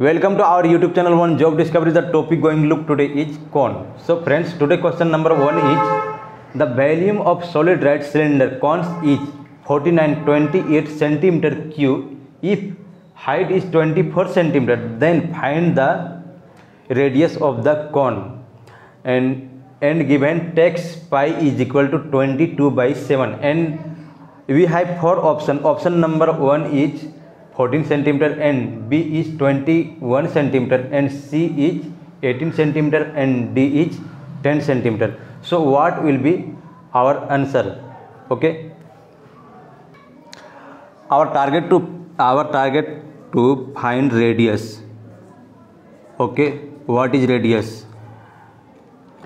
Welcome to our YouTube channel One Job Discovery. The topic going to look today is cone. So friends, today question number 1 is the volume of solid right cylinder cones is 4928 centimeter cube. If height is 24 centimeter, then find the radius of the cone. And given text pi is equal to 22/7, and we have 4 options. Option number 1 is 14 centimeter, and B is 21 centimeter, and C is 18 centimeter, and D is 10 centimeter. So what will be our answer? Okay, our target to find radius. Okay, what is radius?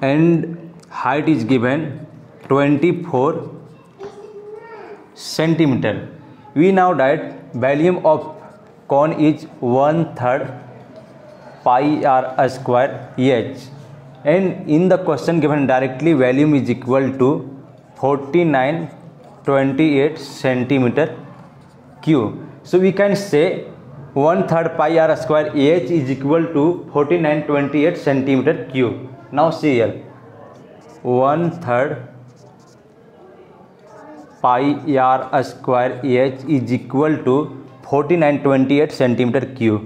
And height is given 24 centimeter. We now write volume of cone is 1/3 pi r square h, and in the question given directly volume is equal to 4928 centimeter cube. So we can say 1/3 pi r square h is equal to 4928 centimeter cube. Now see here, 1/3 pi r square h is equal to 4928 centimeter cube.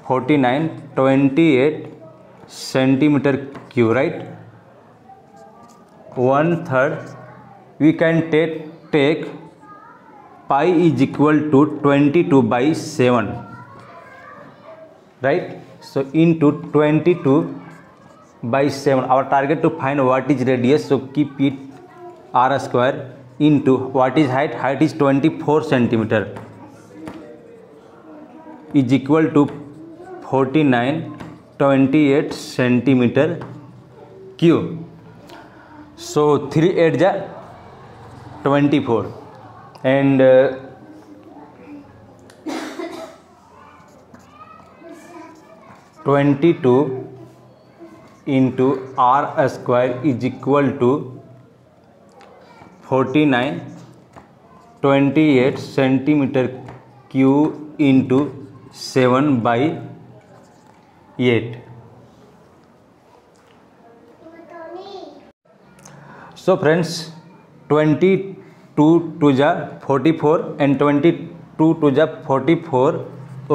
4928 centimeter cube, right? 1/3 we can take pi is equal to 22/7, right? So into 22/7, our target to find what is radius. So keep it r square into what is height. Height is 24 centimeter is equal to 4928 centimeter cube. So 3 8 ja 24, and 22 into r square is equal to 4928 centimeter cube into 7/8. So friends, 22 to the 44 and 22 to the 44.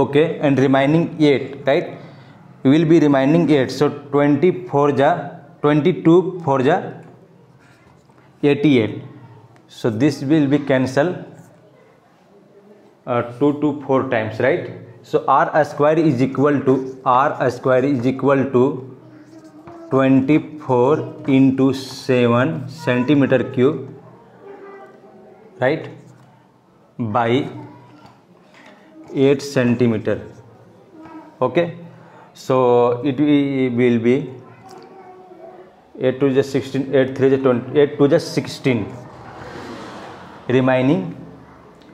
Okay, and remaining 8, right? Will be remaining 8. So 24 ja 22 4 ja 88. So this will be cancelled 2 to 4 times, right? So r square is equal to 24 into 7 centimeter cube, right, by 8 centimeter. Okay, so it will be 8 to the 16, 8 3 the 20, 8 to the 16, remaining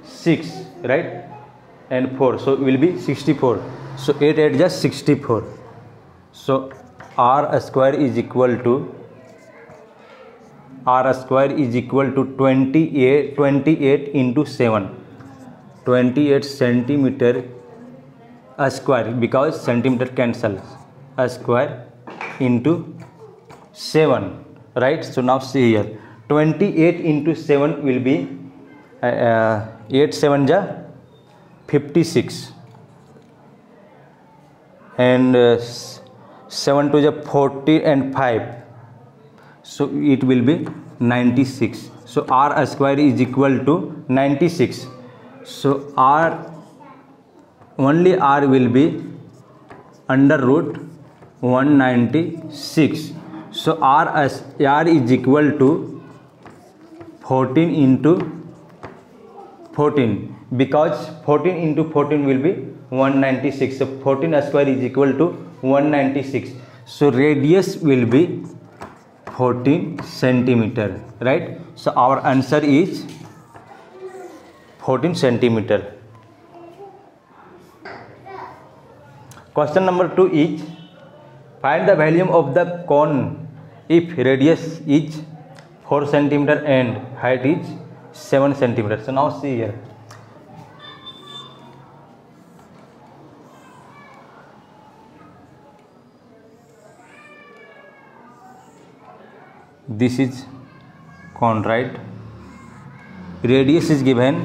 6, right, and 4. So it will be 64. So 8 8 just 64. So r square is equal to 28 into 7, 28 centimeter square, because centimeter cancels, square into 7, right? So now see here, 28 into 7 will be 8 7 ja 56, and 7 to the 40 and 5, so it will be 96. So r square is equal to 96. So only r will be under root 196. So r is equal to 14 into 14, because 14 into 14 will be 196. So 14 square is equal to 196. So radius will be 14 centimeter, right? So our answer is 14 centimeter. Question number 2 is find the volume of the cone if radius is 4 centimeter and height is 7 centimeter. So now see here, this is cone, right? Radius is given,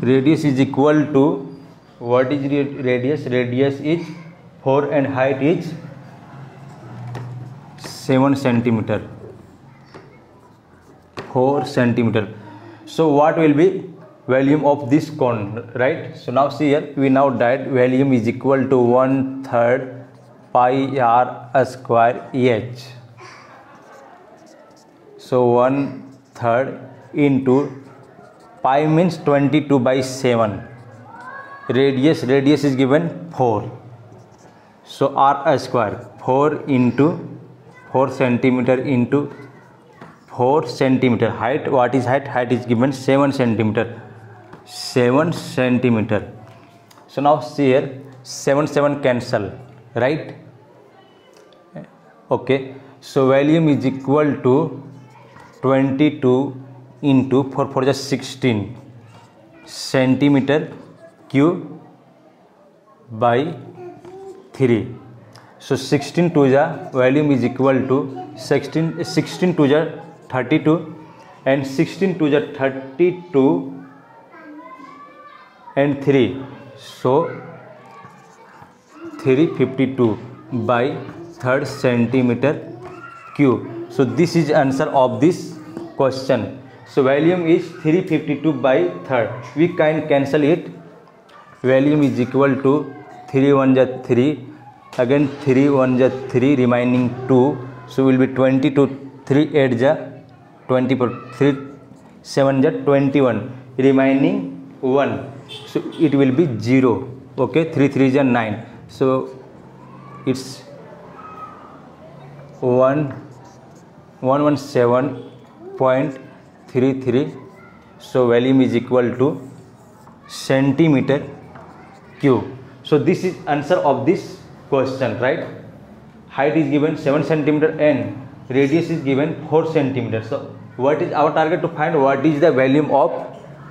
radius is equal to, what is radius? Radius is 4 and height is 7 centimeter, 4 centimeter. So what will be volume of this cone, right? So now see here, we now write volume is equal to 1/3 pi r square h. So 1/3 into pi means 22/7. Radius is given 4. So r square 4 into 4 centimeter into 4 centimeter. Height, what is height? Height is given 7 centimeter. 7 centimeter. So now see here, 7 cancel, right? Okay. So volume is equal to 22 into 4 is 16 centimeter cube by 3. So 16 to the volume is equal to 16 to the 32 and 16 to the 32 and 3. So 352 by 3 centimeter cube. So this is answer of this question. So volume is 352 by 3. We can cancel it. Volume is equal to 3 1 is 3, again 3 1 is 3, remaining 2. So will be 22, 3 8 is 24, 3 7 is 21, remaining 1. So it will be 0. Okay, 3 3 is 9. So it's 117.33. So volume is equal to centimeter cube. So this is answer of this question, right? Height is given 7 centimeter and radius is given 4 centimeter. So what is our target? To find what is the volume of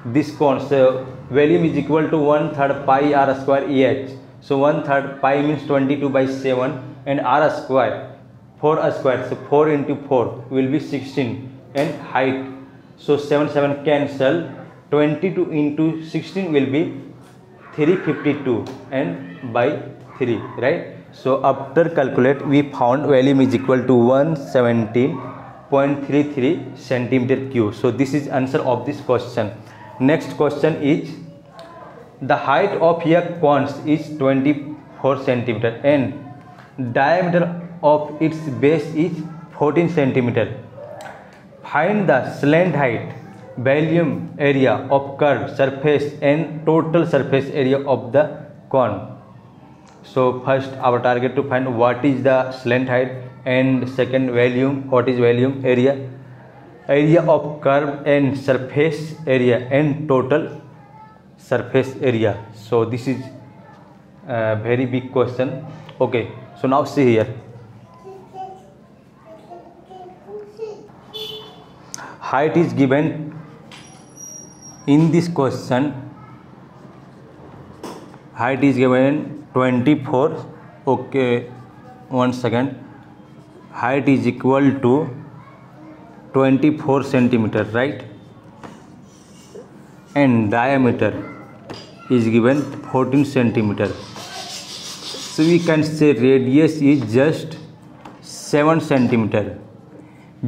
this cone. So volume is equal to 1/3 pi r square eh. So 1/3 pi means 22/7 and r square 4 square. So 4 into 4 will be 16 and height. So 7 cancel. 22 into 16 will be 352 and by 3, right? So after calculate, we found volume is equal to 117.33 centimeter cube. So this is answer of this question. Next question is, the height of a cone is 24 centimeter and diameter of its base is 14 centimeter. Find the slant height, volume, area of curved surface and total surface area of the cone. So first our target to find what is the slant height, and second volume, what is volume, area of curve and surface area and total surface area. So this is a very big question. Okay, so now see here, height is given in this question. Height is given 24. Okay, 1 second. Height is equal to 24 centimeter, right? And diameter is given 14 centimeter. So we can say radius is just 7 centimeter,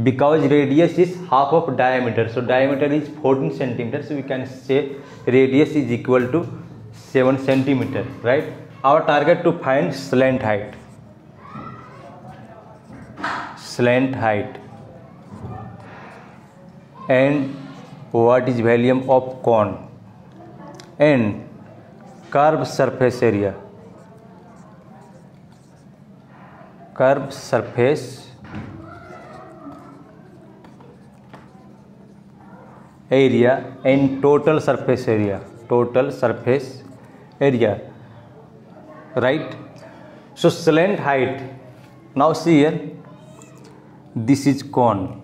because radius is half of diameter. So diameter is 14 centimeter. So we can say radius is equal to 7 centimeter, right? Our target to find slant height. Slant height and what is volume of cone and curved surface area. Curved surface area and total surface area. Total surface area, right? So slant height, now see here, this is cone.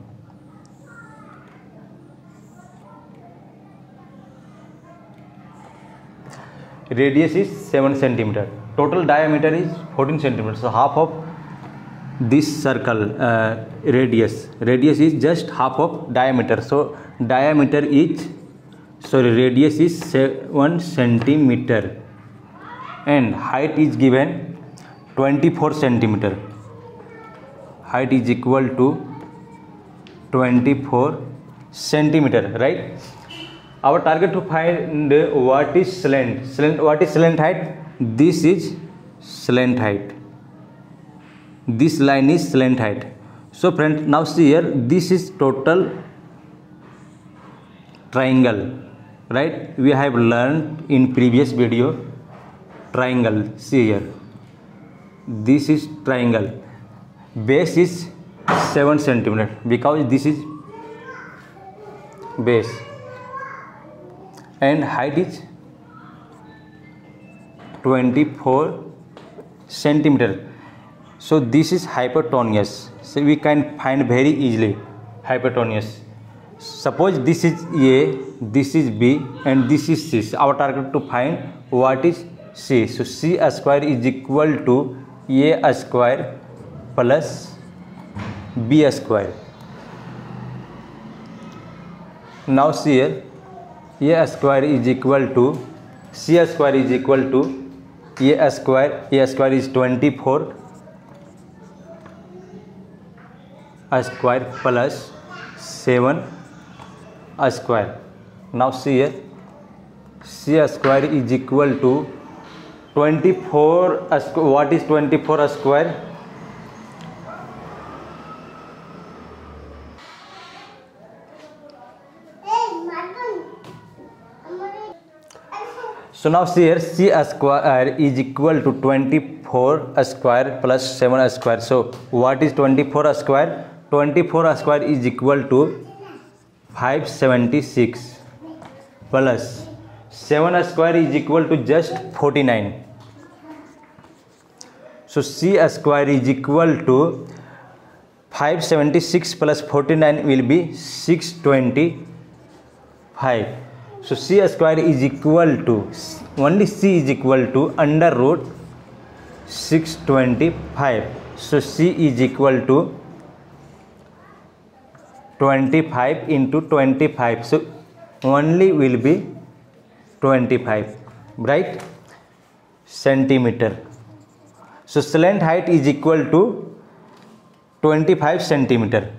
Radius is 7 centimeter. Total diameter is 14 centimeter. So half of this circle radius is just half of diameter, so diameter is radius is 7 centimeter and height is given 24 centimeter. Height is equal to 24 centimeter, right? Our target to find what is slant. What is slant height? This is slant height. This line is slant height. So friends, now see here, this is total triangle, right? We have learned in previous video triangle. See here, this is triangle. Base is 7 centimeter because this is base, and height is 24 centimeter. So this is hypotenuse. So we can find very easily hypotenuse. Suppose this is A, this is B, and this is C. So our target to find what is C. So C square is equal to A square plus B square. Now see here, A square is equal to C square is equal to A square. A square is 24 square plus 7 square. Now see here, C square is equal to 24 square. What is 24 square? So now see here, C square is equal to 24 square plus 7 square. So what is 24 square? 24 square is equal to 576 plus 7 square is equal to just 49. So C square is equal to 576 plus 49 will be 625. So C square is equal to, only C is equal to under root 625. So C is equal to 25 into 25. So only will be 25, right? Centimeter. So slant height is equal to 25 centimeter.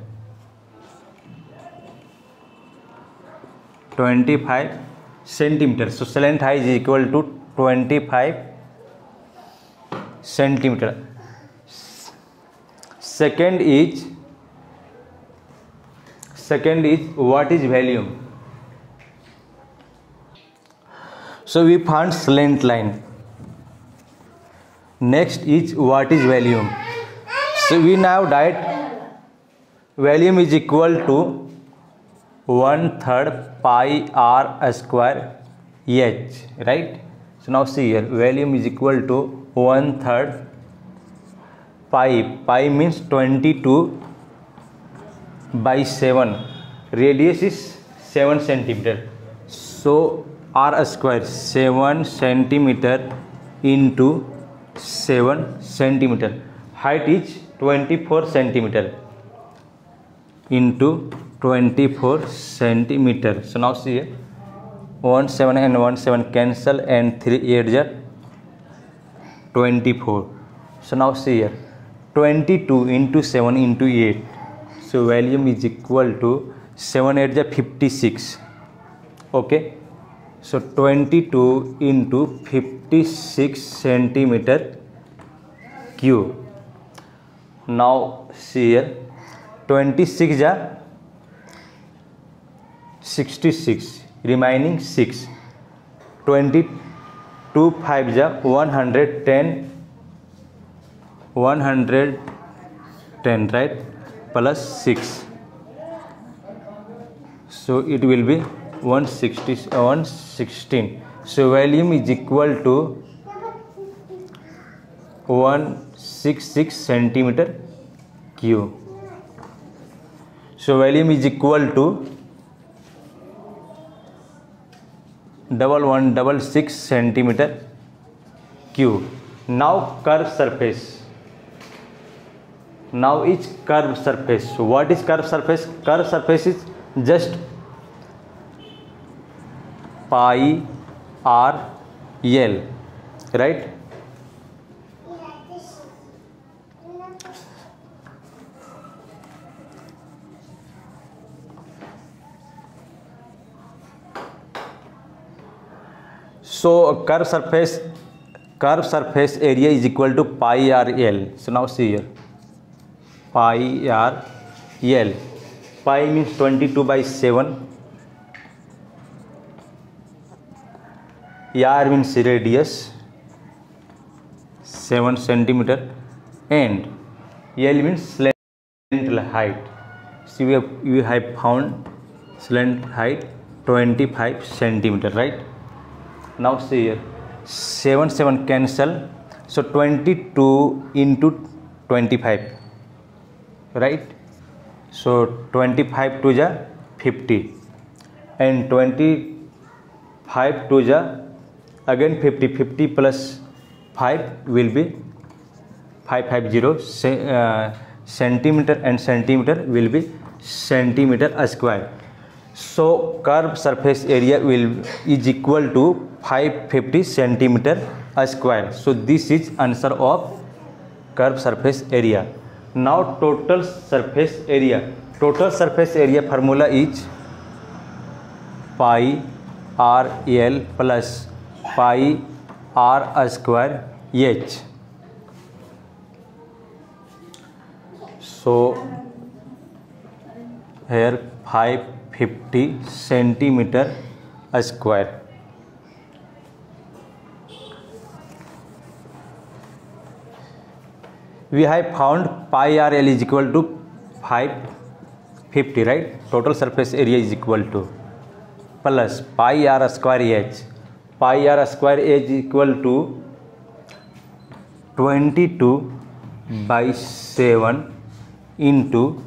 25 centimeter. So slant height is equal to 25 centimeter. Second is what is volume? So we found slant line. Next is what is volume? So we now write volume is equal to 1/3 pi r square h, right? So now see here, volume is equal to 1/3 pi means 22 by 7. Radius is 7 centimeter. So r square 7 centimeter into 7 centimeter. Height is 24 centimeter into 24 centimeter. So now see here, 1 7 and 1 7 cancel and 3 8 are 24. So now see here, 22 into 7 into 8. So volume is equal to 7 8 are 56. Okay. So 22 into 56 centimeter cube. Now see here, 26 are 66, remaining 6. 22 5 are 110, 110, right? Plus 6. So it will be 116. So volume is equal to 166 centimeter cube. So volume is equal to 1166 centimeter cube. Now curved surface. Now is curved surface. So what is curved surface? Curved surface is just pi r l, right? So curved surface area is equal to pi r l. So now see here, pi r l. Pi means 22/7. R means radius 7 centimeter, and L means slant height. So we have found slant height 25 centimeter, right? Now see here, 7 cancel, so 22 into 25, right? So 25 to the 50, and 25 to the again 50 plus 5 will be 550. Centimeter and centimeter will be centimeter square. So curved surface area is equal to 550 centimeter square. So this is answer of curved surface area. Now total surface area. Total surface area formula is pi r l plus pi r square h. So here 550 centimeter square. We have found pi r l is equal to 550, right? Total surface area is equal to plus pi r square h. Pi r square h is equal to 22/7 into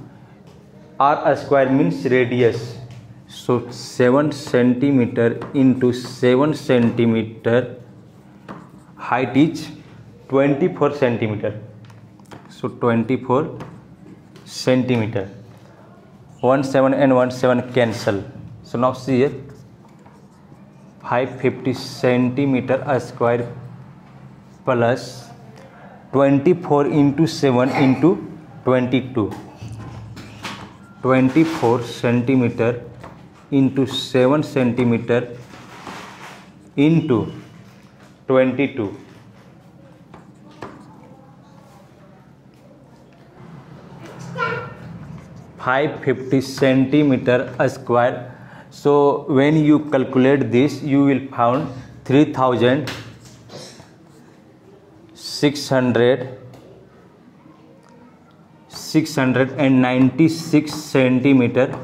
r square means radius. So 7 centimeter into 7 centimeter, height is 24 centimeter. So 24 centimeter. 1 7 and 1 7 cancel. So now see here, 550 centimeter square plus 24 into 7 into 22. 24 centimeter into 7 centimeter into 22. 550 centimeter square. So when you calculate this, you will find 696 centimeter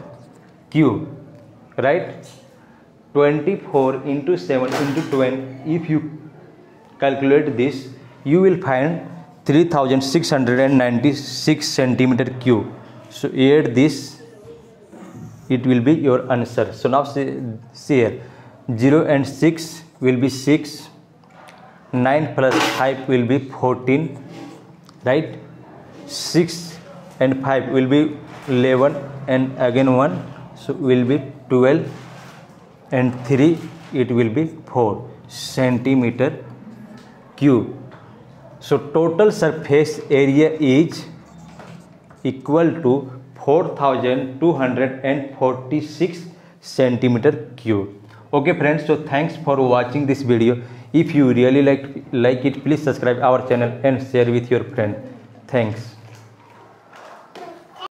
cube, right? 24 into 7 into 20. If you calculate this, you will find 3696 centimeter cube. So add this, it will be your answer. So now see here, 0 and 6 will be 6, 9 plus 5 will be 14, right? 6 and 5 will be 11, and again 1, so will be 12, and 3 it will be 4 centimeter cube. So total surface area is equal to 4246 centimeter cube. Okay friends, so thanks for watching this video. If you really like it, please subscribe our channel and share with your friend. Thanks.